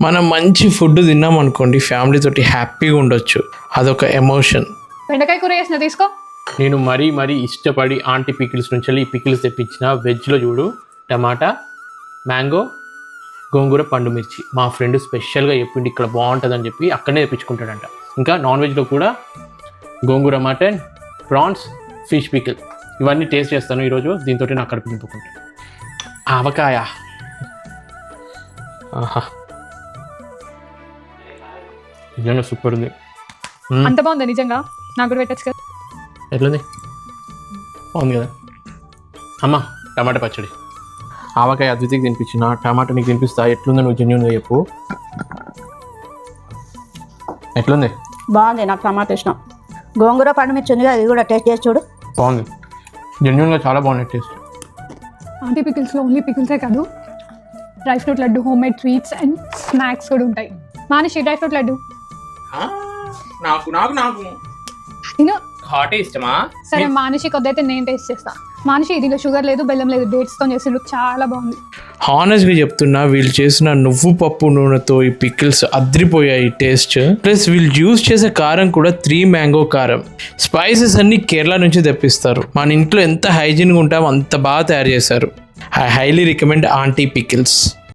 మనం మంచి ఫుడ్ తిన్నాం అనుకోండి, ఫ్యామిలీ తోటి హ్యాపీగా ఉండొచ్చు. అదొక ఎమోషన్. బెండకాయ కూర చేసిన తీసుకో. నేను మరీ ఇష్టపడి ఆంటీ పికిల్స్ నుంచి ఈ పికిల్స్ తెప్పించిన. వెజ్లో చూడు, టమాటా, మ్యాంగో, గోంగూర, పండు మిర్చి. మా ఫ్రెండ్ స్పెషల్గా చెప్పిండి ఇక్కడ బాగుంటుందని చెప్పి అక్కడనే తెప్పించుకుంటాడంట. ఇంకా నాన్ వెజ్లో కూడా గోంగూర మటన్, ప్రాన్స్, ఫిష్ పికిల్ ఇవన్నీ టేస్ట్ చేస్తాను ఈరోజు. దీంతో నాకు కడుపు నింపుకుంటాను. ఆవకాయ ఆహా, నిజంగా సూపర్ ఉంది. అంత బాగుందా నిజంగా? నాకు కూడా పెట్టచ్చు కదా. ఎట్లుంది? బాగుంది కదా. అమ్మ టమాటా పచ్చడి. ఆవకాయ అద్వితీకి తినిపించిన, టమాటా నీకు తినిపిస్తా. ఎట్లుందో నువ్వు జెన్యూన్గా చెప్పు. ఎట్లుంది? బాగుంది, నాకు టమాటా ఇష్టం. గోంగూర పండు మిర్చి ఉంది, అది కూడా టేస్ట్ చేసి చూడు. బాగుంది, జెన్యూన్గా చాలా బాగుంది టేస్ట్. ఆంటీ పికిల్స్లో ఓన్లీ పికిల్సే కాదు, dry fruit laddu, home made sweets and snacks కూడా ఉంటాయి. మానిషి డ్రై ఫ్రూట్ లడ్డు నాకు నేను హాటే ఇష్టమా? సరే మానిషి కొద్దైతే నేను టేస్ట్ చేస్తా. మానిషి దీనిలో షుగర్ లేదు, బెల్లం లేదు, డేట్స్తో చేసిండు, చాలా బాగుంది. హానెస్ట్గా చెప్తున్నా, వీళ్ళు చేసిన నువ్వు పప్పు నూనెతో ఈ పికిల్స్ అద్రిపోయాయి టేస్ట్. ప్లస్ వీళ్ళు యూజ్ చేసే కారం కూడా 3 మ్యాంగో కారం. స్పైసెస్ అన్ని కేరళ నుంచి తెప్పిస్తారు. మన ఇంట్లో ఎంత హైజీన్గా ఉంటామో అంత బాగా తయారు చేశారు. I highly recommend aunty pickles.